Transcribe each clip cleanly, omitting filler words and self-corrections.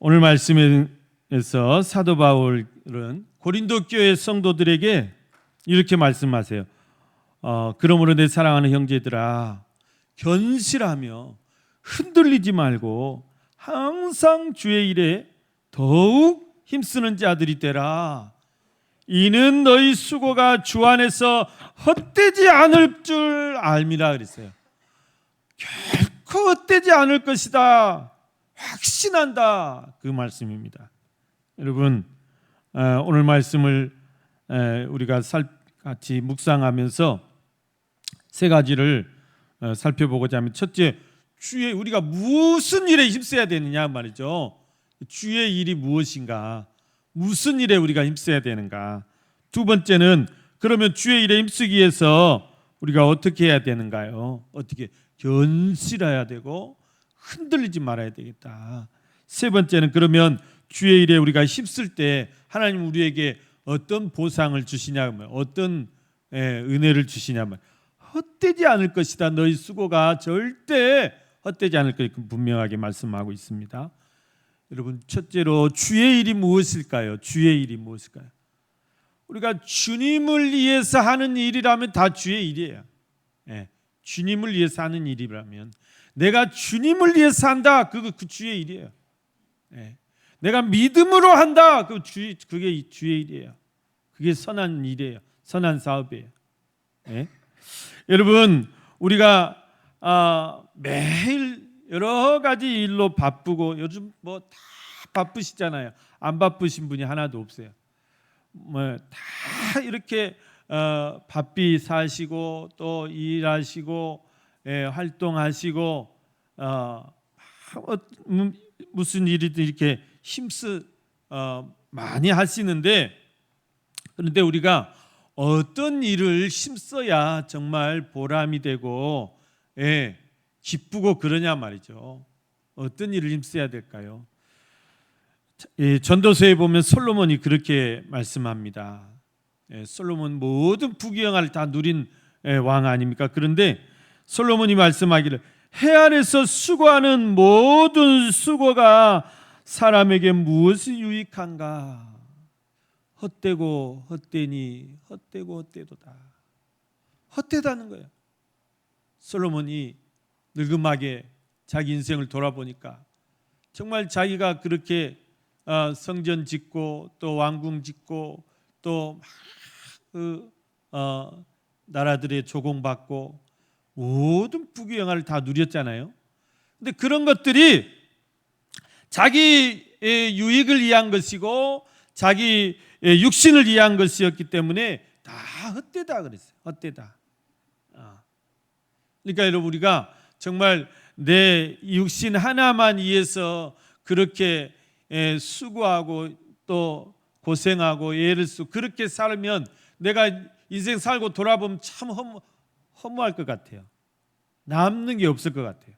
오늘 말씀에서 사도 바울은 고린도 교회 성도들에게 이렇게 말씀하세요. 그러므로 내 사랑하는 형제들아, 견실하며 흔들리지 말고 항상 주의 일에 더욱 힘쓰는 자들이 되라. 이는 너희 수고가 주 안에서 헛되지 않을 줄 알미라 그랬어요. 결코 헛되지 않을 것이다, 확신한다, 그 말씀입니다. 여러분, 오늘 말씀을 우리가 같이 묵상하면서 세 가지를 살펴보고자 하면, 첫째, 우리가 무슨 일에 힘써야 되느냐 말이죠. 주의 일이 무엇인가, 무슨 일에 우리가 힘써야 되는가. 두 번째는 그러면 주의 일에 힘쓰기 위해서 우리가 어떻게 해야 되는가요? 어떻게 견실해야 되고 흔들리지 말아야 되겠다. 세 번째는 그러면 주의 일에 우리가 힘쓸 때 하나님 우리에게 어떤 보상을 주시냐면, 어떤 은혜를 주시냐면, 헛되지 않을 것이다. 너희 수고가 절대 헛되지 않을 것을 분명하게 말씀하고 있습니다. 여러분, 첫째로 주의 일이 무엇일까요? 주의 일이 무엇일까요? 우리가 주님을 위해서 하는 일이라면 다 주의 일이에요. 주님을 위해서 하는 일이라면, 내가 주님을 위해서 한다, 그거 그 주의 일이에요. 내가 믿음으로 한다, 그게 주의 일이에요. 그게 선한 일이에요. 선한 사업이에요. 여러분, 우리가 매일 여러 가지 일로 바쁘고, 요즘 뭐 다 바쁘시잖아요. 안 바쁘신 분이 하나도 없어요. 뭐 다 이렇게 바삐 사시고 또 일하시고 활동하시고 무슨 일이든 이렇게 많이 하시는데, 그런데 우리가 어떤 일을 힘써야 정말 보람이 되고 기쁘고 그러냐 말이죠. 어떤 일을 힘써야 될까요? 전도서에 보면 솔로몬이 그렇게 말씀합니다. 솔로몬 모든 부귀영화를 다 누린 왕 아닙니까? 그런데 솔로몬이 말씀하기를, 해 아래서 수고하는 모든 수고가 사람에게 무엇이 유익한가? 헛되고 헛되니 헛되고 헛되도다. 헛되다는 거예요. 솔로몬이 늙음하게 자기 인생을 돌아보니까 정말 자기가 그렇게 성전 짓고 또 왕궁 짓고 또 나라들의 조공받고 모든 부귀영화를 다 누렸잖아요. 근데 그런 것들이 자기의 유익을 위한 것이고 자기 육신을 위한 것이었기 때문에 다 헛되다 그랬어요. 헛되다. 그러니까 여러분, 우리가 정말 내 육신 하나만 위해서 그렇게 수고하고 또 고생하고 애를 쓰고 그렇게 살면 내가 인생 살고 돌아보면 참 허무할 것 같아요. 남는 게 없을 것 같아요.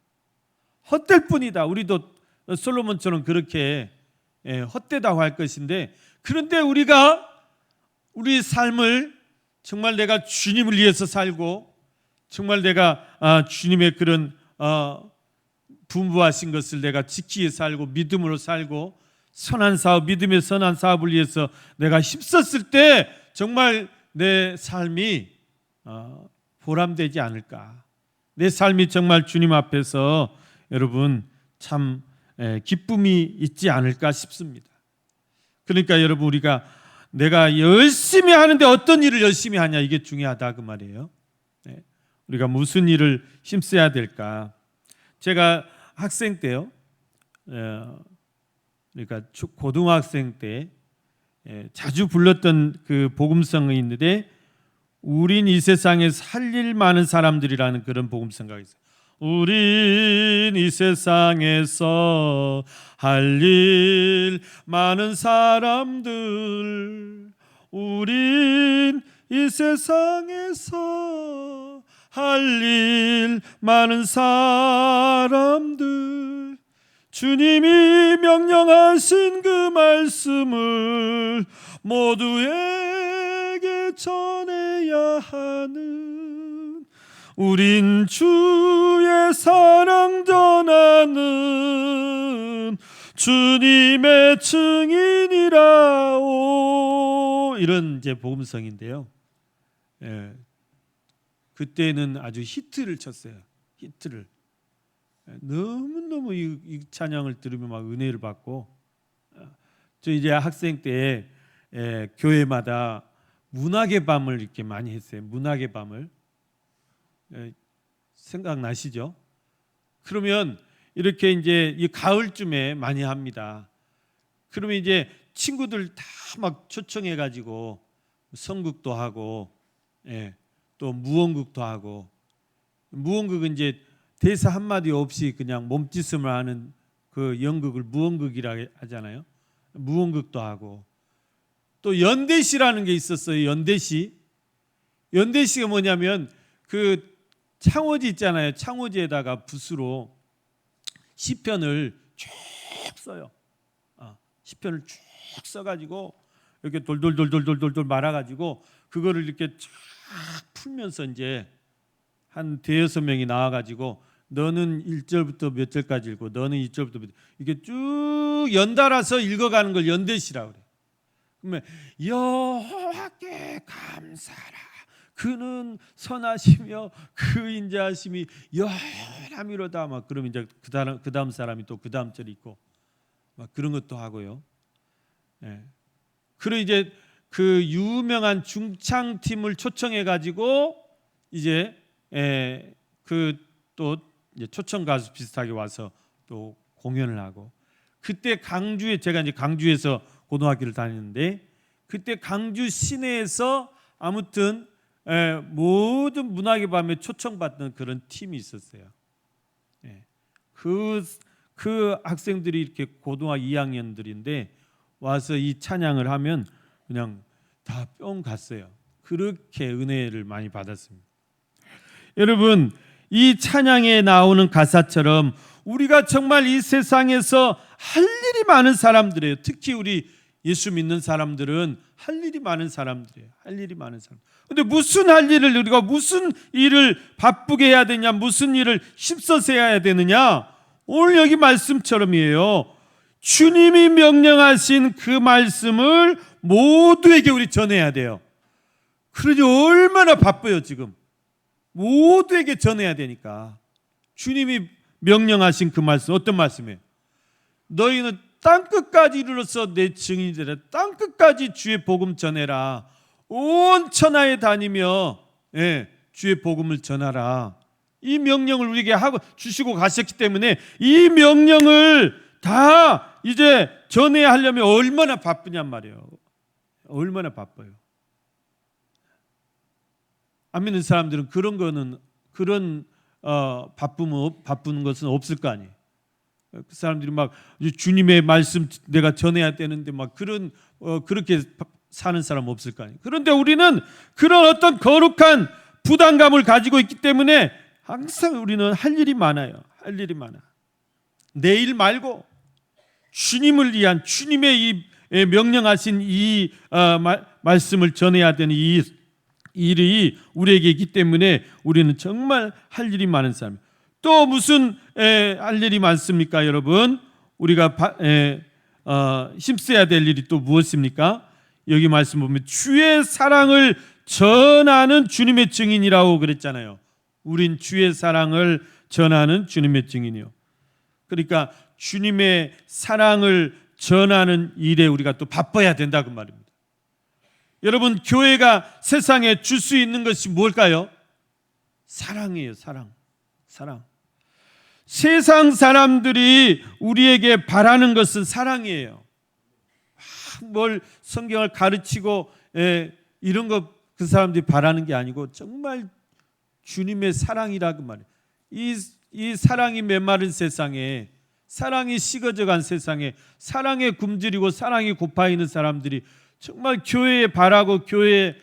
헛될 뿐이다. 우리도 솔로몬처럼 그렇게 헛되다고 할 것인데, 그런데 우리가 우리 삶을 정말 내가 주님을 위해서 살고 정말 내가 주님의 그런 분부하신 것을 내가 지키게 살고 믿음으로 살고 선한 사업, 믿음의 선한 사업을 위해서 내가 힘썼을 때 정말 내 삶이 보람되지 않을까. 내 삶이 정말 주님 앞에서 여러분 참 기쁨이 있지 않을까 싶습니다. 그러니까 여러분, 우리가 내가 열심히 하는데 어떤 일을 열심히 하냐, 이게 중요하다 그 말이에요. 우리가 무슨 일을 힘써야 될까. 제가 학생 때요, 그러니까 고등학생 때 자주 불렀던 그 복음성이 있는데, 우린 이 세상에서 할 일 많은 사람들이라는 그런 복음성가 있어요. 우린 이 세상에서 할 일 많은 사람들, 우린 이 세상에서 할 일 많은 사람들, 주님이 명령하신 그 말씀을 모두에게 전해야 하는, 우린 주의 사랑 전하는 주님의 증인이라오. 이런 이제 복음성인데요. 예, 그때는 아주 히트를 쳤어요. 히트를. 너무너무 이 찬양을 들으면 막 은혜를 받고, 저 이제 학생 때 교회마다 문학의 밤을 이렇게 많이 했어요. 문학의 밤을. 생각나시죠? 그러면 이렇게 이제 이 가을쯤에 많이 합니다. 그러면 이제 친구들 다 막 초청해 가지고 성극도 하고, 또 무언극도 하고. 무언극은 이제 대사 한마디 없이 그냥 몸짓음을 하는 그 연극을 무언극이라 하잖아요. 무언극도 하고, 또 연대시라는 게 있었어요. 연대시가 뭐냐면 그 창호지 있잖아요. 창호지에다가 붓으로 시편을 쭉 써요. 시편을 쭉 써가지고 이렇게 돌돌돌돌돌돌 말아가지고 그거를 이렇게 쫙 풀면서 이제 한 대여섯 명이 나와가지고 너는 1절부터 몇 절까지 읽고 너는 2절부터 몇 절, 이게 쭉 연달아서 읽어가는 걸 연대시라고 그래요. 그러면 여호와께 감사라, 그는 선하시며 그 인자하심이 영원하미로다. 막 그러면 이제 그 다음 사람이 또 그 다음 절이 있고 막 그런 것도 하고요. 그리고 이제 그 유명한 중창팀을 초청해 가지고 이제 그 또 초청 가수 비슷하게 와서 또 공연을 하고, 그때 강주에, 제가 이제 강주에서 고등학교를 다녔는데 그때 강주 시내에서 아무튼 모든 문학의 밤에 초청받던 그런 팀이 있었어요. 그 학생들이 이렇게 고등학교 2학년들인데 와서 이 찬양을 하면 그냥 다 뿅 갔어요. 그렇게 은혜를 많이 받았습니다. 여러분, 이 찬양에 나오는 가사처럼 우리가 정말 이 세상에서 할 일이 많은 사람들이에요. 특히 우리 예수 믿는 사람들은 할 일이 많은 사람들이에요. 할 일이 많은 사람. 근데 무슨 할 일을, 우리가 무슨 일을 바쁘게 해야 되냐, 무슨 일을 힘써서 해야 되느냐? 오늘 여기 말씀처럼이에요. 주님이 명령하신 그 말씀을 모두에게 우리 전해야 돼요. 그러니 얼마나 바빠요 지금. 모두에게 전해야 되니까. 주님이 명령하신 그 말씀, 어떤 말씀이에요? 너희는 땅끝까지 이르러서 내 증인이 되라. 땅끝까지 주의 복음 전해라. 온 천하에 다니며 주의 복음을 전하라. 이 명령을 우리에게 하고 주시고 가셨기 때문에 이 명령을 다 이제 전해야 하려면 얼마나 바쁘냔 말이에요. 얼마나 바빠요. 안 믿는 사람들은 그런 바쁜 것은 없을 거 아니에요. 그 사람들이 막 주님의 말씀 내가 전해야 되는데 막 그렇게 사는 사람 없을 거 아니에요. 그런데 우리는 그런 어떤 거룩한 부담감을 가지고 있기 때문에 항상 우리는 할 일이 많아요. 할 일이 많아. 내 일 말고 주님을 위한, 주님의 이 명령하신 이 말씀을 전해야 되는 이 일이 우리에게 있기 때문에 우리는 정말 할 일이 많은 사람이에요. 또 무슨 할 일이 많습니까, 여러분? 우리가 힘써야 될 일이 또 무엇입니까? 여기 말씀 보면 주의 사랑을 전하는 주님의 증인이라고 그랬잖아요. 우린 주의 사랑을 전하는 주님의 증인이요. 그러니까 주님의 사랑을 전하는 일에 우리가 또 바빠야 된다 그 말입니다. 여러분, 교회가 세상에 줄 수 있는 것이 뭘까요? 사랑이에요. 사랑. 세상 사람들이 우리에게 바라는 것은 사랑이에요. 뭘 성경을 가르치고 이런 거 그 사람들이 바라는 게 아니고 정말 주님의 사랑이라고 말해요. 이 사랑이 메마른 세상에, 사랑이 식어져간 세상에 사랑에 굶주리고 사랑이 고파 있는 사람들이 정말 교회에 바라고 교회에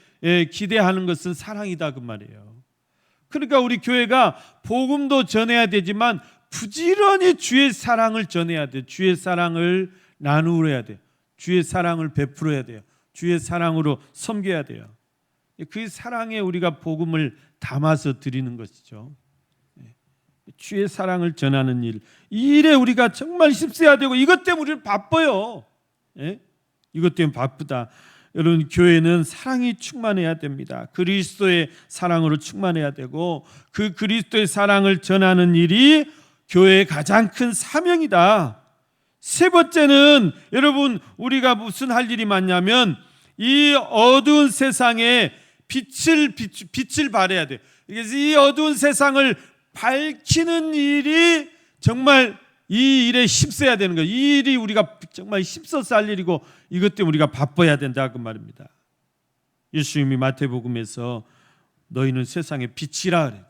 기대하는 것은 사랑이다 그 말이에요. 그러니까 우리 교회가 복음도 전해야 되지만 부지런히 주의 사랑을 전해야 돼요. 주의 사랑을 나누어야 돼요. 주의 사랑을 베풀어야 돼요. 주의 사랑으로 섬겨야 돼요. 그 사랑에 우리가 복음을 담아서 드리는 것이죠. 주의 사랑을 전하는 일, 이 일에 우리가 정말 힘써야 되고, 이것 때문에 우리는 바빠요. 예? 이것 때문에 바쁘다. 여러분, 교회는 사랑이 충만해야 됩니다. 그리스도의 사랑으로 충만해야 되고, 그 그리스도의 사랑을 전하는 일이 교회의 가장 큰 사명이다. 세 번째는 여러분, 우리가 무슨 할 일이 많냐면 이 어두운 세상에 빛을 발해야 돼요. 그래서 이 어두운 세상을 밝히는 일이 정말 이 일에 힘써야 되는 거예요. 이 일이 우리가 정말 힘써서 할 일이고, 이것 때문에 우리가 바빠야 된다 그 말입니다. 예수님이 마태복음에서 너희는 세상의 빛이라 그래요.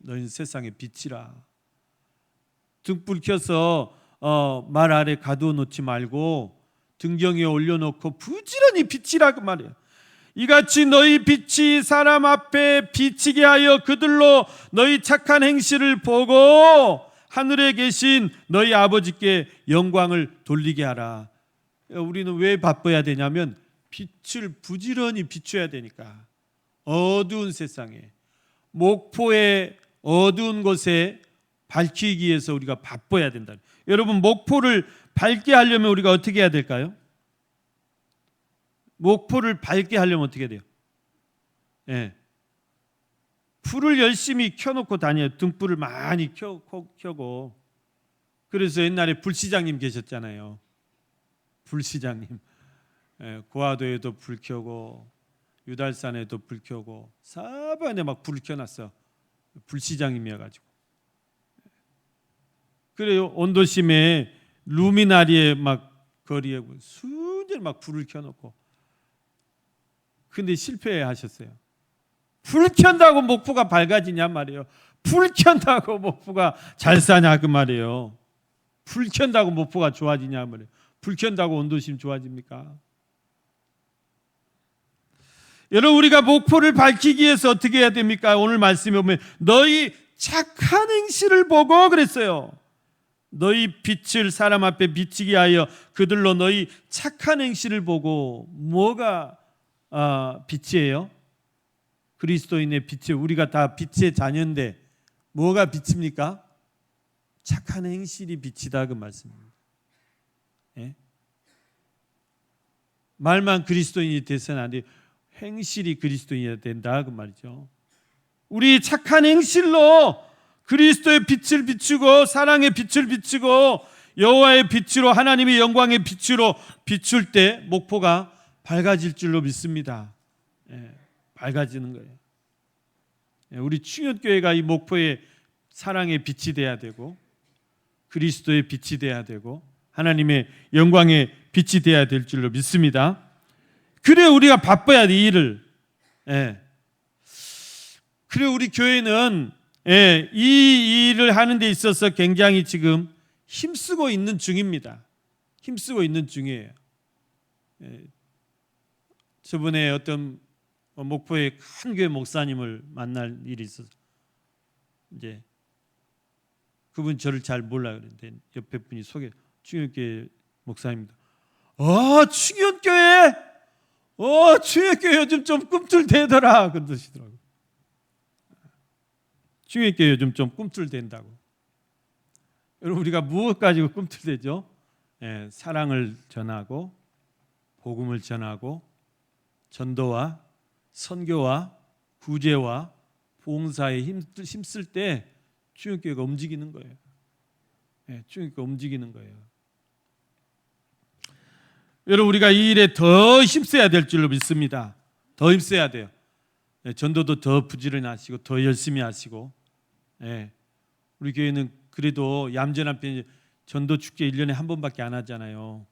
너희는 세상의 빛이라. 등불 켜서 말 아래 가두어 놓지 말고 등경에 올려놓고 부지런히 비치라 그 말이에요. 이같이 너희 빛이 사람 앞에 비치게 하여 그들로 너희 착한 행실을 보고 하늘에 계신 너희 아버지께 영광을 돌리게 하라. 우리는 왜 바빠야 되냐면 빛을 부지런히 비춰야 되니까. 어두운 세상에, 목포의 어두운 곳에 밝히기 위해서 우리가 바빠야 된다. 여러분, 목포를 밝게 하려면 우리가 어떻게 해야 될까요? 목포를 밝게 하려면 어떻게 돼요? 예. 불을 열심히 켜놓고 다녀요. 등불을 많이 켜고. 그래서 옛날에 불시장님 계셨잖아요. 불시장님. 예, 고화도에도 불 켜고 유달산에도 불 켜고 사방에 막 불을 켜놨어. 불시장님이어가지고. 그래요. 온도심에 루미나리에 막 거리에 순전히 막 불을 켜놓고. 근데 실패하셨어요. 불 켠다고 목포가 밝아지냐 말이에요. 불 켠다고 목포가 잘 사냐 그 말이에요. 불 켠다고 목포가 좋아지냐 말이에요. 불 켠다고 온도심 좋아집니까? 여러분, 우리가 목포를 밝히기 위해서 어떻게 해야 됩니까? 오늘 말씀에 보면 너희 착한 행실을 보고 그랬어요. 너희 빛을 사람 앞에 비치게 하여 그들로 너희 착한 행실을 보고. 뭐가 빛이에요? 그리스도인의 빛이, 우리가 다 빛의 자녀인데 뭐가 빛입니까? 착한 행실이 빛이다 그 말씀입니다. 예? 말만 그리스도인이 돼서는 안 돼요. 행실이 그리스도인이 된다 그 말이죠. 우리 착한 행실로 그리스도의 빛을 비추고 사랑의 빛을 비추고 여호와의 빛으로, 하나님의 영광의 빛으로 비출 때 목포가 밝아질 줄로 믿습니다. 예, 밝아지는 거예요. 예, 우리 충현교회가 이 목포의 사랑의 빛이 돼야 되고 그리스도의 빛이 돼야 되고 하나님의 영광의 빛이 돼야 될 줄로 믿습니다. 그래 우리가 바빠야 돼, 이 일을. 예. 그래 우리 교회는 이 일을 하는 데 있어서 굉장히 지금 힘쓰고 있는 중입니다. 힘쓰고 있는 중이에요. 저번에 어떤 목포의 큰 교회 목사님을 만날 일이 있어서 이제 그분 저를 잘 몰라 그랬는데 옆에 분이 충현교회 목사입니다. 충현교회? 충현교회 요즘 좀 꿈틀대더라 그러시더라고요. 충현교회 요즘 좀 꿈틀댄다고. 여러분, 우리가 무엇 가지고 꿈틀대죠? 사랑을 전하고 복음을 전하고 전도와 선교와 구제와 봉사에 힘쓸 때 충현교회가 움직이는 거예요. 충현교회가 움직이는 거예요. 여러분, 우리가 이 일에 더 힘써야 될 줄로 믿습니다. 더 힘써야 돼요. 전도도 더 부지런히 하시고 더 열심히 하시고. 우리 교회는 그래도 얌전한 편이 전도 축제 1년에 한 번밖에 안 하잖아요.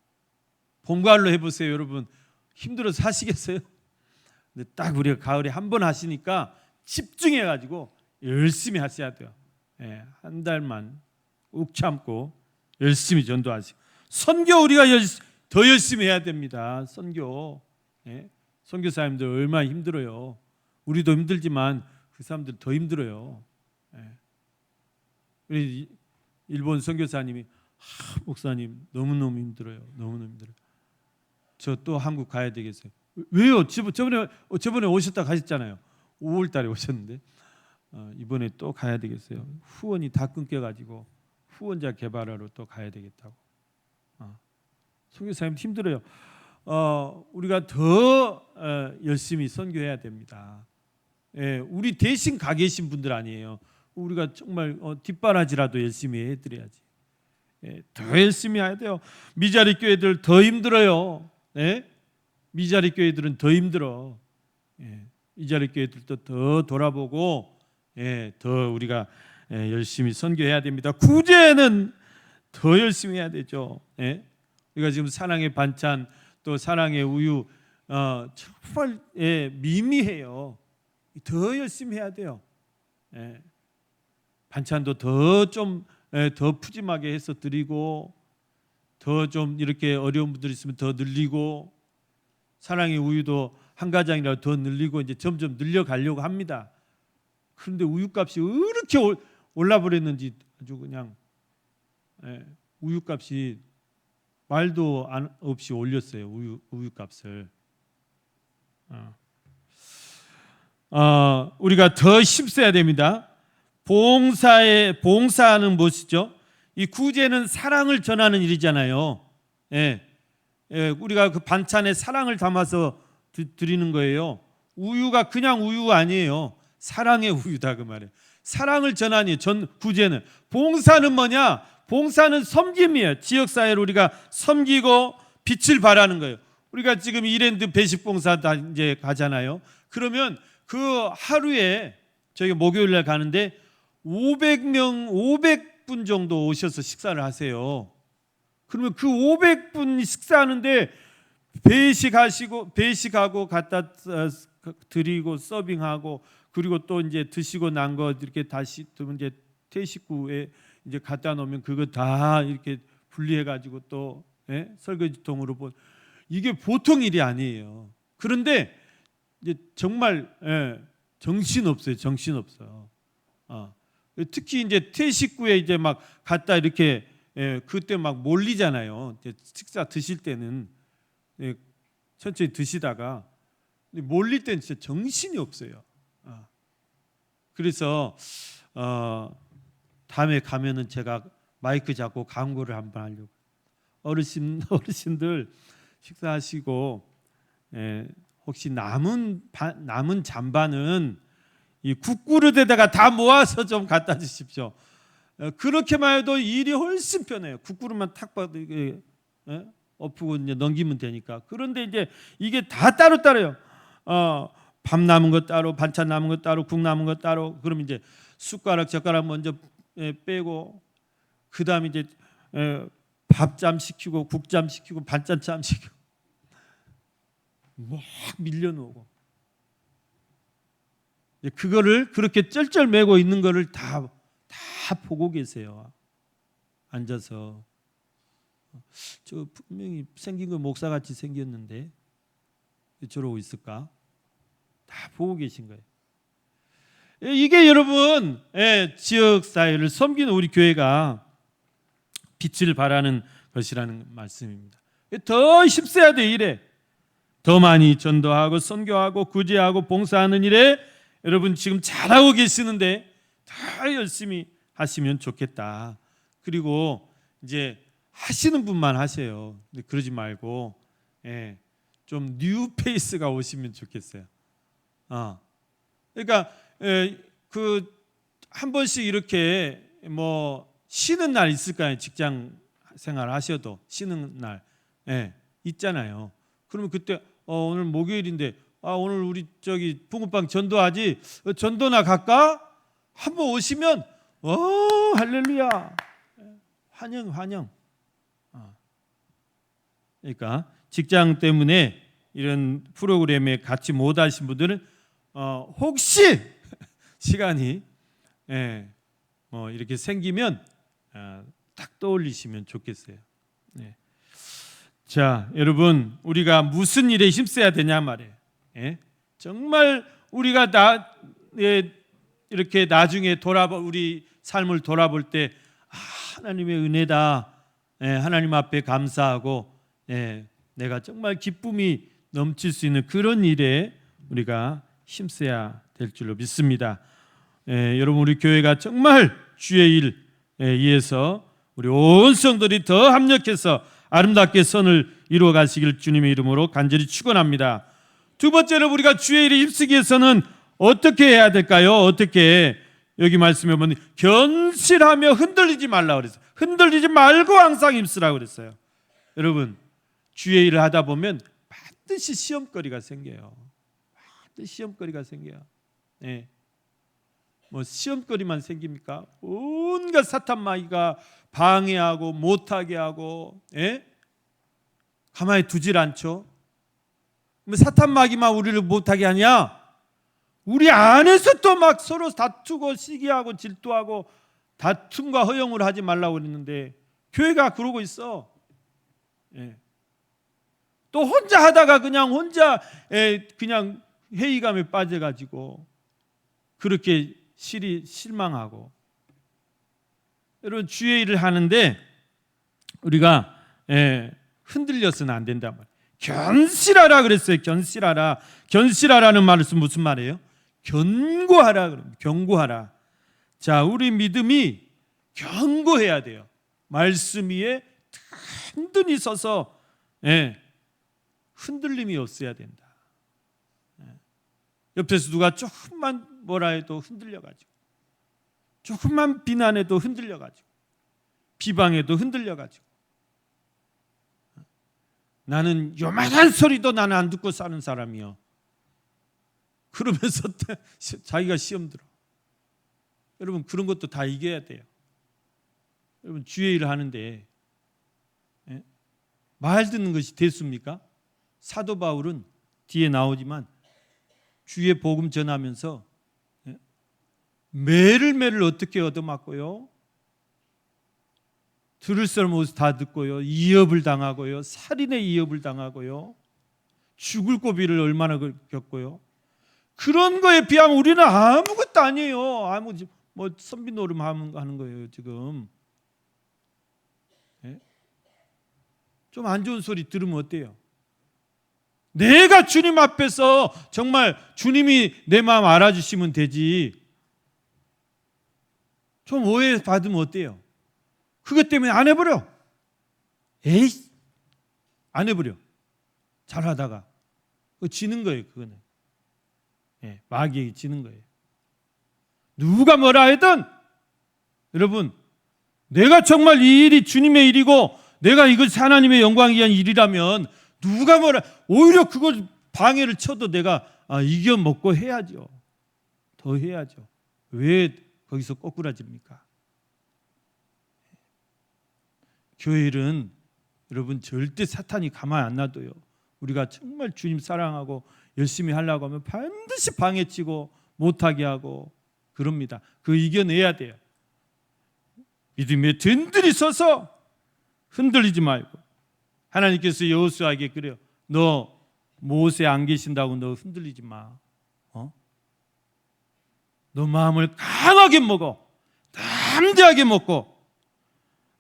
봄가을로 해보세요. 여러분, 힘들어서 하시겠어요? 근데 딱 우리가 가을에 한 번 하시니까 집중해가지고 열심히 하셔야 돼요. 한 달만 욱 참고 열심히 전도하시고. 선교 우리가 더 열심히 해야 됩니다. 선교. 선교사님들 얼마나 힘들어요. 우리도 힘들지만 그 사람들 더 힘들어요. 우리 일본 선교사님이 목사님 너무너무 힘들어요. 너무너무 힘들어요. 저 또 한국 가야 되겠어요. 왜요? 저번에 오셨다 가셨잖아요. 5월 달에 오셨는데. 이번에 또 가야 되겠어요. 후원이 다 끊겨가지고 후원자 개발하러 또 가야 되겠다고. 선교사님 힘들어요. 우리가 더 열심히 선교해야 됩니다. 우리 대신 가 계신 분들 아니에요. 우리가 정말 뒷바라지라도 열심히 해드려야지. 더 열심히 해야 돼요. 미자리 교회들 더 힘들어요. 미자리 교회들은 더 힘들어. 미자리 교회들도 더 돌아보고 더 우리가 열심히 선교해야 됩니다. 구제는 더 열심히 해야 되죠. 우리가 지금 사랑의 반찬 또 사랑의 우유 정말 미미해요. 더 열심히 해야 돼요. 반찬도 더 좀 더 푸짐하게 해서 드리고 더 좀 이렇게 어려운 분들 있으면 더 늘리고 사랑의 우유도 한 가장이라도 더 늘리고 이제 점점 늘려가려고 합니다. 그런데 우유값이 이렇게 올라버렸는지 아주 그냥 우유값이 말도 없이 올렸어요. 우유값을. 우리가 더 힘써야 됩니다. 봉사하는 무엇이죠? 이 구제는 사랑을 전하는 일이잖아요. 우리가 그 반찬에 사랑을 담아서 드리는 거예요. 우유가 그냥 우유 아니에요. 사랑의 우유다 그 말이에요. 사랑을 전하니 구제는. 봉사는 뭐냐? 봉사는 섬김이에요. 지역사회를 우리가 섬기고 빛을 발하는 거예요. 우리가 지금 이랜드 배식봉사 다 이제 가잖아요. 그러면 그 하루에 저희 목요일날 가는데 500분 정도 오셔서 식사를 하세요. 그러면 그 500분 식사하는데 배식하고 갖다 드리고 서빙하고 그리고 또 이제 드시고 난 거 이렇게 다시 또 이제 퇴식구에 이제 갖다 놓으면 그거 다 이렇게 분리해 가지고 또 설거지통으로 이게 보통 일이 아니에요. 그런데 이제 정말 정신 없어요. 특히 이제 퇴식구에 이제 막 갖다 이렇게 그때 막 몰리잖아요. 이제 식사 드실 때는 천천히 드시다가 몰릴 때는 진짜 정신이 없어요. 그래서 다음에 가면은 제가 마이크 잡고 광고를 한번 하려고. 어르신들 식사하시고 혹시 남은 잔반은 이 국그릇에다가 다 모아서 좀 갖다 주십시오. 그렇게만 해도 일이 훨씬 편해요. 국그릇만 탁 봐도 이게 엎고 이제 넘기면 되니까. 그런데 이제 이게 다 따로따로요. 밥 남은 거 따로, 반찬 남은 거 따로, 국 남은 거 따로. 그럼 이제 숟가락 젓가락 먼저 빼고 그다음에 이제 밥잠 시키고 국잠 시키고 반찬잠 시키고 막 밀려놓고 그거를 그렇게 쩔쩔매고 있는 거를 다 보고 계세요. 앉아서 저 분명히 생긴 거 목사같이 생겼는데 저러고 있을까? 다 보고 계신 거예요. 이게 여러분 지역사회를 섬기는 우리 교회가 빛을 발하는 것이라는 말씀입니다. 더 힘써야 돼. 일에 더 많이 전도하고 선교하고 구제하고 봉사하는 일에 여러분 지금 잘하고 계시는데 더 열심히 하시면 좋겠다. 그리고 이제 하시는 분만 하세요. 그러지 말고 좀 뉴 페이스가 오시면 좋겠어요. 그러니까 그 한 번씩 이렇게 뭐 쉬는 날 있을까요? 직장 생활 하셔도 쉬는 날 있잖아요. 그러면 그때 오늘 목요일인데 오늘 우리 저기 붕어빵 전도하지? 전도나 갈까? 한번 오시면 할렐루야 환영. 그러니까 직장 때문에 이런 프로그램에 같이 못 하신 분들은 혹시 시간이 이렇게 생기면 딱 떠올리시면 좋겠어요. 자, 여러분 우리가 무슨 일에 힘써야 되냐 말이에요. 정말 우리가 이렇게 나중에 우리 삶을 돌아볼 때 하나님의 은혜다. 하나님 앞에 감사하고 내가 정말 기쁨이 넘칠 수 있는 그런 일에 우리가 힘써야 될 줄로 믿습니다. 여러분 우리 교회가 정말 주의 일에 의해서 우리 온 성도들이 더 합력해서 아름답게 선을 이루어 가시길 주님의 이름으로 간절히 축원합니다. 두 번째로 우리가 주의 일에 힘쓰기 위해서는 어떻게 해야 될까요? 어떻게? 여기 말씀해 보면 견실하며 흔들리지 말라고 그랬어요. 흔들리지 말고 항상 힘쓰라고 그랬어요. 여러분 주의 일을 하다 보면 반드시 시험거리가 생겨요. 반드시 시험거리가 생겨요. 뭐 시험거리만 생깁니까? 온갖 사탄 마귀가 방해하고 못하게 하고, 가만히 두질 않죠. 사탄 마귀만 우리를 못하게 하냐? 우리 안에서 또 막 서로 다투고 시기하고 질투하고 다툼과 허용을 하지 말라고 그랬는데 교회가 그러고 있어. 또 혼자 하다가 그냥 혼자 그냥 회의감에 빠져가지고 그렇게 실망하고. 여러분 주의 일을 하는데 우리가 흔들려서는 안 된단 말이에요. 견실하라 그랬어요. 견실하라. 견실하라는 말은 무슨 말이에요? 견고하라 그럽니다. 견고하라. 자, 우리 믿음이 견고해야 돼요. 말씀 위에 든든히 서서 흔들림이 없어야 된다. 옆에서 누가 조금만 뭐라 해도 흔들려가지고, 조금만 비난해도 흔들려가지고, 비방해도 흔들려가지고, 나는 요만한 소리도 나는 안 듣고 사는 사람이요. 그러면서 자기가 시험 들어. 여러분 그런 것도 다 이겨야 돼요. 여러분 주의 일을 하는데 말 듣는 것이 대수입니까? 사도 바울은 뒤에 나오지만 주의 복음 전하면서 매를 어떻게 얻어맞고요? 들을 사람 없이 다 듣고요. 이업을 당하고요. 살인의 이업을 당하고요. 죽을 고비를 얼마나 겪고요. 그런 거에 비하면 우리는 아무것도 아니에요. 뭐 선비 노름 하는 거예요 지금. 좀 안 좋은 소리 들으면 어때요? 내가 주님 앞에서 정말 주님이 내 마음 알아주시면 되지. 좀 오해 받으면 어때요? 그것 때문에 안 해버려. 에이, 안 해버려. 잘하다가 그거 지는 거예요. 그거는 마귀에게 지는 거예요. 누가 뭐라 하든 여러분 내가 정말 이 일이 주님의 일이고 내가 이것이 하나님의 영광을 위한 일이라면 누가 뭐라 오히려 그걸 방해를 쳐도 내가 이겨먹고 해야죠. 더 해야죠. 왜 거기서 꼬꾸라집니까? 교회 일은 여러분 절대 사탄이 가만 안 놔둬요. 우리가 정말 주님 사랑하고 열심히 하려고 하면 반드시 방해치고 못하게 하고 그럽니다. 그거 이겨내야 돼요. 믿음에 든든히 서서 흔들리지 말고. 하나님께서 여호수아에게 그래요. 너 모세 안 계신다고 너 흔들리지 마. 너 마음을 강하게 먹어. 담대하게 먹고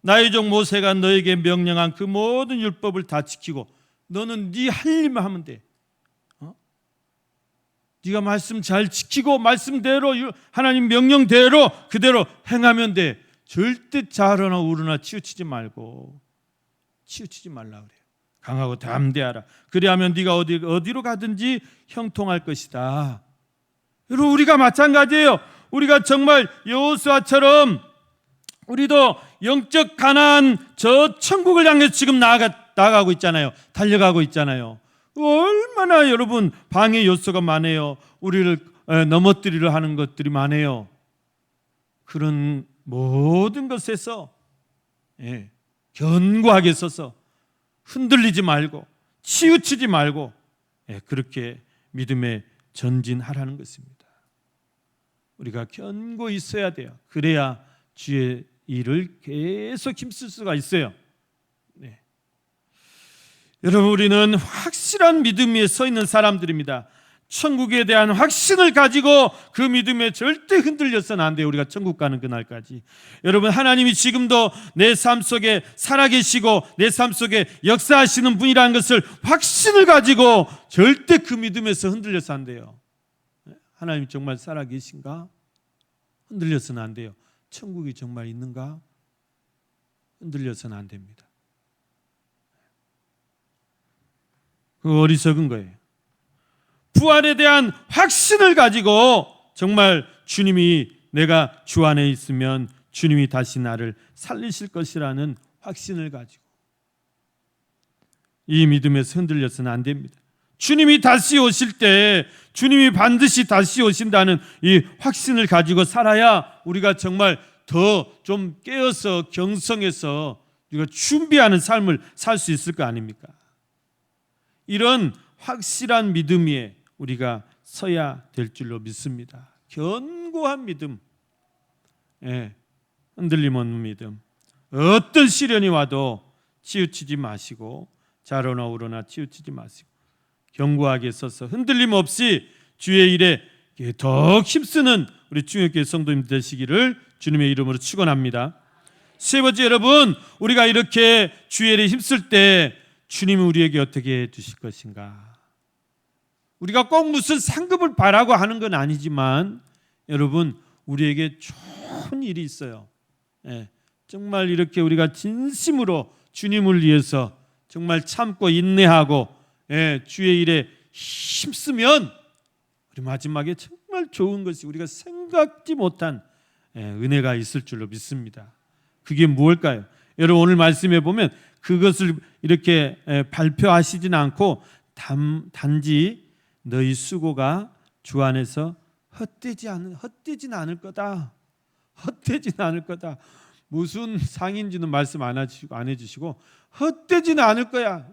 나의 종 모세가 너에게 명령한 그 모든 율법을 다 지키고 너는 네 할 일만 하면 돼. 네가 말씀 잘 지키고 말씀대로 하나님 명령대로 그대로 행하면 돼. 절대 좌로나 우로나 치우치지 말고 치우치지 말라 그래요. 강하고 담대하라. 그리하면 네가 어디로 가든지 형통할 것이다. 여러분 우리가 마찬가지예요. 우리가 정말 여호수아처럼 우리도 영적 가나안 저 천국을 향해서 지금 나아가고 있잖아요. 달려가고 있잖아요. 얼마나 여러분 방해 요소가 많아요. 우리를 넘어뜨리려 하는 것들이 많아요. 그런 모든 것에서 견고하게 서서 흔들리지 말고 치우치지 말고 그렇게 믿음에 전진하라는 것입니다. 우리가 견고히 있어야 돼요. 그래야 주의 일을 계속 힘쓸 수가 있어요. 여러분 우리는 확실한 믿음 위에 서 있는 사람들입니다. 천국에 대한 확신을 가지고 그 믿음에 절대 흔들려서는 안 돼요. 우리가 천국 가는 그날까지. 여러분 하나님이 지금도 내 삶 속에 살아계시고 내 삶 속에 역사하시는 분이라는 것을 확신을 가지고 절대 그 믿음에서 흔들려서 안 돼요. 하나님 정말 살아계신가? 흔들려서는 안 돼요. 천국이 정말 있는가? 흔들려서는 안 됩니다. 그 어리석은 거예요. 부활에 대한 확신을 가지고 정말 주님이 내가 주 안에 있으면 주님이 다시 나를 살리실 것이라는 확신을 가지고 이 믿음에서 흔들려서는 안 됩니다. 주님이 다시 오실 때 주님이 반드시 다시 오신다는 이 확신을 가지고 살아야 우리가 정말 더 좀 깨어서 경성해서 우리가 준비하는 삶을 살 수 있을 거 아닙니까? 이런 확실한 믿음 위에 우리가 서야 될 줄로 믿습니다. 견고한 믿음, 흔들림 없는 믿음. 어떤 시련이 와도 치우치지 마시고 좌로나 우로나 치우치지 마시고 견고하게 서서 흔들림 없이 주의 일에 더욱 힘쓰는 우리 중역교회 성도님 되시기를 주님의 이름으로 축원합니다. 세 번째, 여러분, 우리가 이렇게 주의 일에 힘쓸 때 주님은 우리에게 어떻게 해주실 것인가? 우리가 꼭 무슨 상급을 바라고 하는 건 아니지만 여러분, 우리에게 좋은 일이 있어요. 정말 이렇게 우리가 진심으로 주님을 위해서 정말 참고 인내하고 주의 일에 힘쓰면 우리 마지막에 정말 좋은 것이 우리가 생각지 못한 은혜가 있을 줄로 믿습니다. 그게 무엇일까요? 여러분, 오늘 말씀해 보면 그것을 이렇게 발표하시진 않고 단지 너희 수고가 주 안에서 헛되진 않을 거다. 헛되지는 않을 거다. 무슨 상인지는 말씀 안 해주시고 헛되지는 않을 거야.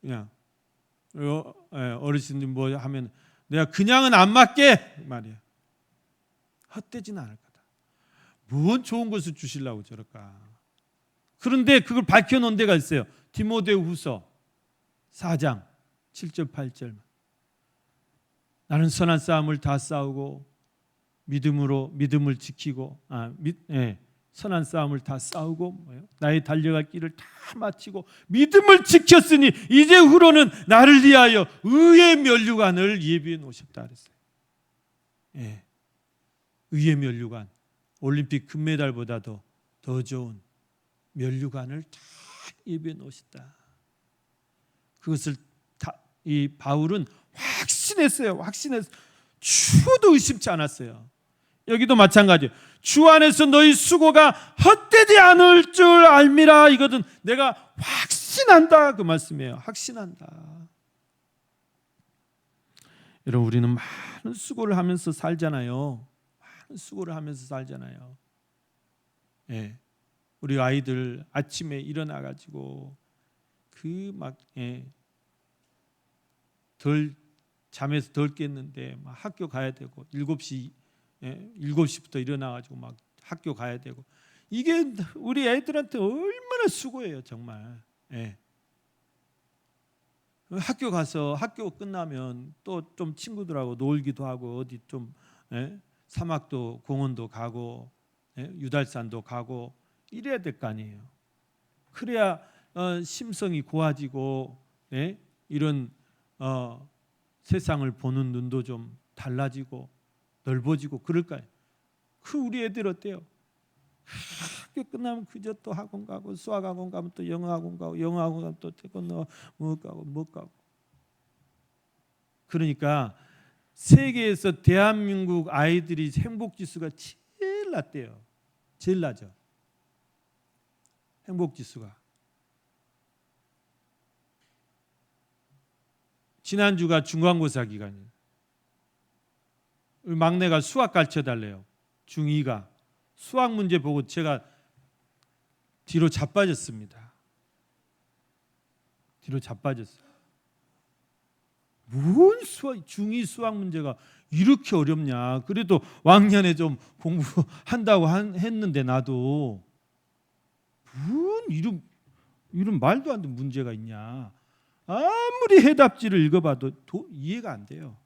그냥 어르신들 뭐 하면 내가 그냥은 안 맡게 말이야. 헛되지는 않을 거다. 뭔 좋은 것을 주시려고 저럴까? 그런데 그걸 밝혀놓은 데가 있어요. 디모데후서 4장 7절 8절. 나는 선한 싸움을 다 싸우고 믿음을 지키고 선한 싸움을 다 싸우고 나의 달려갈 길을 다 마치고 믿음을 지켰으니 이제 후로는 나를 위하여 의의 면류관을 예비해 놓으셨다 그랬어요. 의의 면류관, 올림픽 금메달보다도 더 좋은 면류관을 다 예비해 놓으셨다. 그것을 이 바울은 확신했어요. 추도 의심치 않았어요. 여기도 마찬가지예요. 주 안에서 너희 수고가 헛되지 않을 줄 알미라. 이거든 내가 확신한다 그 말씀이에요. 확신한다. 여러분, 우리는 많은 수고를 하면서 살잖아요. 우리 아이들 아침에 일어나 가지고 잠에서 덜 깼는데 막 학교 가야 되고 7시부터 일어나 가지고 막 학교 가야 되고 이게 우리 애들한테 얼마나 수고예요, 정말. 학교 가서 학교 끝나면 또 좀 친구들하고 놀기도 하고 어디 좀 사막도 공원도 가고 유달산도 가고 이래야 될 거 아니에요. 그래야 심성이 고와지고 이런 세상을 보는 눈도 좀 달라지고 넓어지고 그럴까요? 우리 애들 어때요? 학교 끝나면 그저 또 학원 가고 수학 학원 가면 또 영어 학원 가고 영어 학원 가면 또 태권도 못 가고 그러니까 세계에서 대한민국 아이들이 행복 지수가 제일 낮대요. 제일 낮아. 행복 지수가. 지난주가 중간고사 기간이에요. 막내가 수학 가르쳐 달래요. 중2가 수학 문제 보고 제가 뒤로 자빠졌습니다. 뭔 중2 수학 문제가 이렇게 어렵냐. 그래도 왕년에 좀 공부한다고 했는데 나도 뭔 이런 말도 안 되는 문제가 있냐. 아무리 해답지를 읽어봐도 이해가 안 돼요.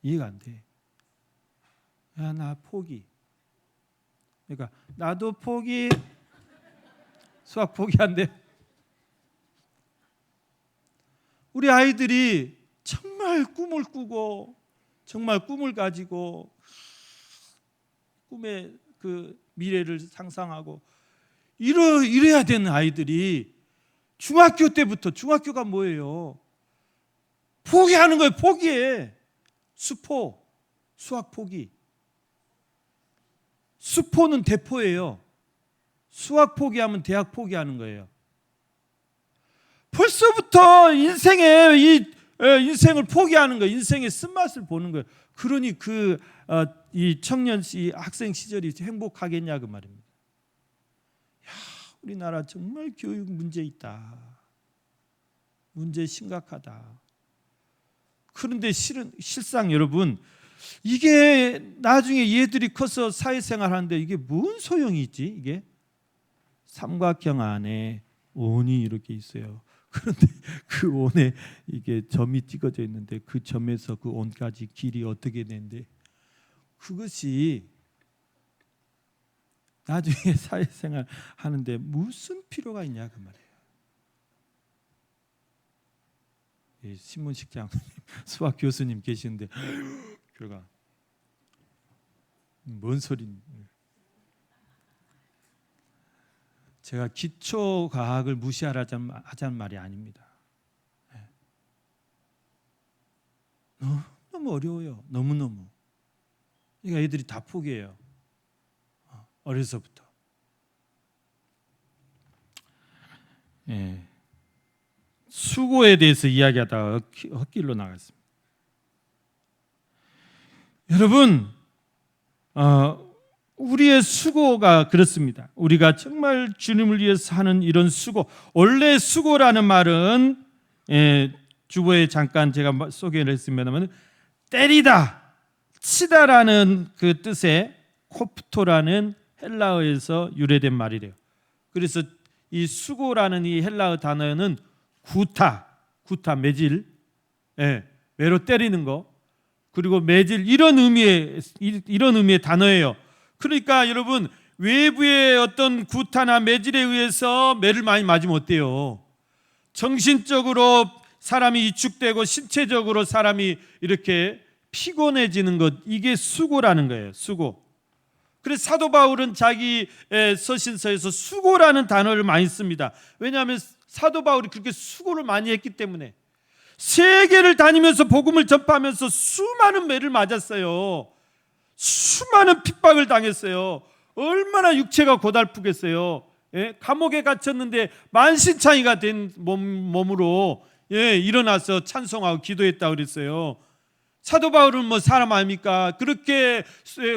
이해가 안 돼. 야, 나 포기. 그러니까 나도 포기. 수학 포기한대. 우리 아이들이 정말 꿈을 꾸고 정말 꿈을 가지고 꿈의 그 미래를 상상하고 이래야 되는 아이들이 중학교 때부터, 중학교가 뭐예요? 포기하는 거예요. 포기해. 수학 포기. 수포는 대포예요. 수학 포기하면 대학 포기하는 거예요. 벌써부터 인생을 포기하는 거예요. 인생의 쓴맛을 보는 거예요. 그러니 이 청년 학생 시절이 행복하겠냐 그 말입니다. 야, 우리나라 정말 교육 문제 있다. 문제 심각하다. 그런데 실상 여러분, 이게 나중에 얘들이 커서 사회생활 하는데 이게 뭔 소용이 있지? 이게 삼각형 안에 원이 이렇게 있어요. 그런데 그 원에 이게 점이 찍어져 있는데 그 점에서 그 원까지 길이 어떻게 되는데 그것이 나중에 사회생활 하는데 무슨 필요가 있냐 그 말이에요. 신문식 장로님, 수학 교수님 계시는데 교가 뭔 소리? 제가 기초 과학을 무시하자는 말이 아닙니다. 너무 어려워요. 너무너무. 그러니까 애들이 다 포기해요. 어려서부터. 수고에 대해서 이야기하다가 헛길로 나갔습니다. 여러분, 우리의 수고가 그렇습니다. 우리가 정말 주님을 위해서 하는 이런 수고, 원래 수고라는 말은 주보에 잠깐 제가 소개를 했습니다만 때리다, 치다라는 그 뜻의 코프토라는 헬라어에서 유래된 말이래요. 그래서 이 수고라는 이 헬라어 단어는 구타 매질, 매로 때리는 거, 그리고 매질 이런 의미의 단어예요. 그러니까 여러분, 외부의 어떤 구타나 매질에 의해서 매를 많이 맞으면 어때요? 정신적으로 사람이 위축되고 신체적으로 사람이 이렇게 피곤해지는 것, 이게 수고라는 거예요. 수고. 그래서 사도 바울은 자기 서신서에서 수고라는 단어를 많이 씁니다. 왜냐하면 사도 바울이 그렇게 수고를 많이 했기 때문에 세계를 다니면서 복음을 전파하면서 수많은 매를 맞았어요. 수많은 핍박을 당했어요. 얼마나 육체가 고달프겠어요. 감옥에 갇혔는데 만신창이가 된 몸으로 일어나서 찬송하고 기도했다고 그랬어요. 사도 바울은 뭐 사람 아닙니까? 그렇게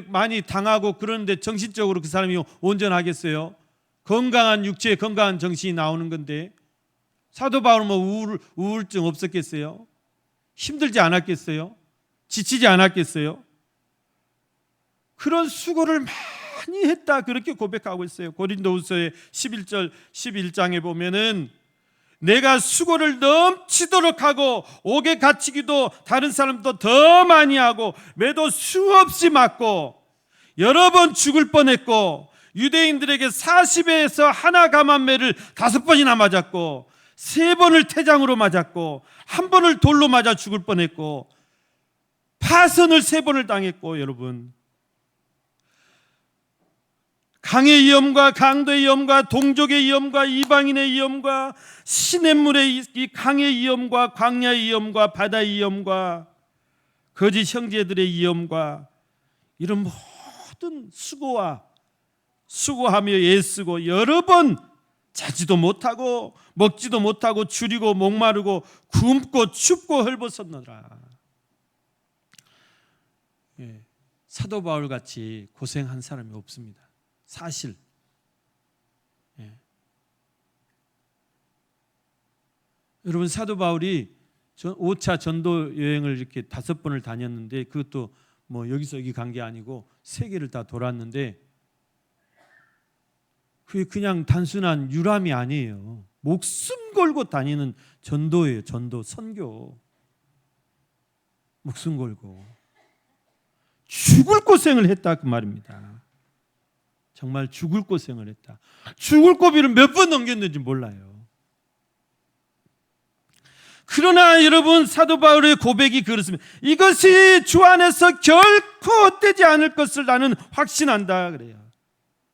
많이 당하고 그러는데 정신적으로 그 사람이 온전하겠어요? 건강한 육체, 건강한 정신이 나오는 건데 사도 바울은 뭐 우울증 없었겠어요? 힘들지 않았겠어요? 지치지 않았겠어요? 그런 수고를 많이 했다 그렇게 고백하고 있어요. 고린도후서의 11절 11장에 보면은 내가 수고를 넘치도록 하고 옥에 갇히기도 다른 사람도 더 많이 하고 매도 수없이 맞고 여러 번 죽을 뻔했고 유대인들에게 40에서 하나 감한 매를 5번이나 맞았고 3번을 태장으로 맞았고 1번을 돌로 맞아 죽을 뻔했고 파선을 3번을 당했고 여러분 강의 위험과 강도의 위험과 동족의 위험과 이방인의 위험과 시냇물의 이 강의 위험과 광야의 위험과 바다의 위험과 거짓 형제들의 위험과 이런 모든 수고하며 애쓰고 여러 번 자지도 못하고 먹지도 못하고 줄이고 목마르고 굶고 춥고 헐벗었노라. 사도 바울 같이 고생한 사람이 없습니다. 사실 여러분 사도 바울이 5차 전도 여행을 이렇게 5번을 다녔는데 그것도 뭐 여기서 여기 간 게 아니고 세계를 다 돌았는데 그게 그냥 단순한 유람이 아니에요. 목숨 걸고 다니는 전도예요. 전도, 선교. 목숨 걸고 죽을 고생을 했다 그 말입니다. 정말 죽을 고생을 했다. 죽을 고비를 몇 번 넘겼는지 몰라요. 그러나 여러분, 사도 바울의 고백이 그렇습니다. 이것이 주 안에서 결코 헛되지 않을 것을 나는 확신한다 그래요.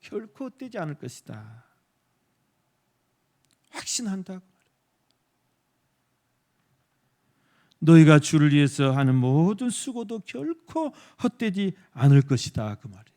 결코 헛되지 않을 것이다. 확신한다. 너희가 주를 위해서 하는 모든 수고도 결코 헛되지 않을 것이다 그 말이에요.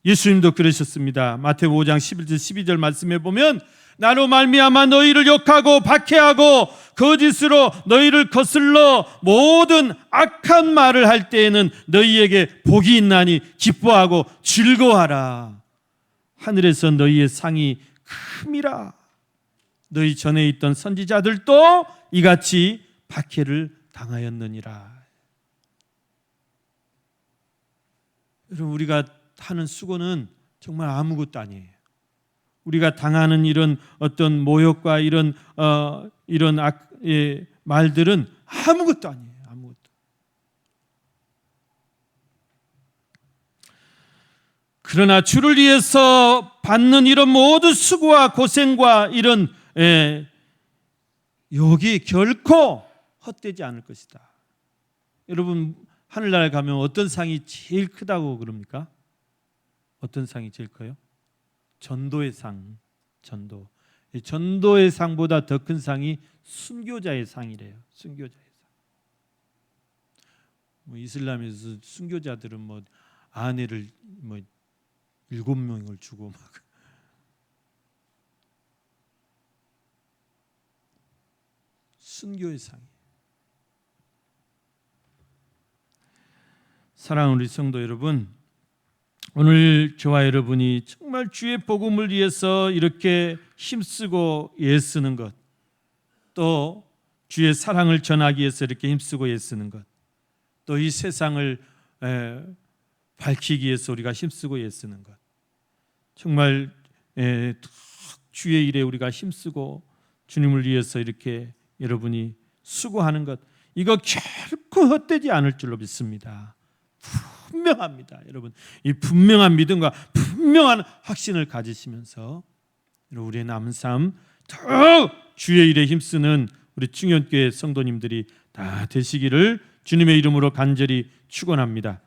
예수님도 그러셨습니다. 마태복음 5장 11절 12절 말씀에 보면 나로 말미암아 너희를 욕하고 박해하고 거짓으로 너희를 거슬러 모든 악한 말을 할 때에는 너희에게 복이 있나니 기뻐하고 즐거워하라. 하늘에서 너희의 상이 큼이라. 너희 전에 있던 선지자들도 이같이 박해를 당하였느니라. 여러분, 우리가 하는 수고는 정말 아무것도 아니에요. 우리가 당하는 이런 어떤 모욕과 이런 말들은 아무것도 아니에요. 아무것도. 그러나 주를 위해서 받는 이런 모든 수고와 고생과 이런 여기 결코 헛되지 않을 것이다. 여러분, 하늘나라에 가면 어떤 상이 제일 크다고 그럽니까? 어떤 상이 제일 커요? 전도의 상. 전도. 이 전도의 상보다 더 큰 상이 순교자의 상이래요. 순교자의 상. 이슬람에서 순교자들은 아내를 7명을 주고 막 순교의 상. 사랑하는 우리 성도 여러분, 오늘 저와 여러분이 정말 주의 복음을 위해서 이렇게 힘쓰고 애쓰는 것, 또 주의 사랑을 전하기 위해서 이렇게 힘쓰고 애쓰는 것, 또 이 세상을 밝히기 위해서 우리가 힘쓰고 애쓰는 것, 정말 주의 일에 우리가 힘쓰고 주님을 위해서 이렇게 여러분이 수고하는 것, 이거 결코 헛되지 않을 줄로 믿습니다. 분명합니다. 여러분, 이 분명한 믿음과 분명한 확신을 가지시면서 우리의 남은 삶 더욱 주의 일에 힘쓰는 우리 충현교회 성도님들이 다 되시기를 주님의 이름으로 간절히 축원합니다.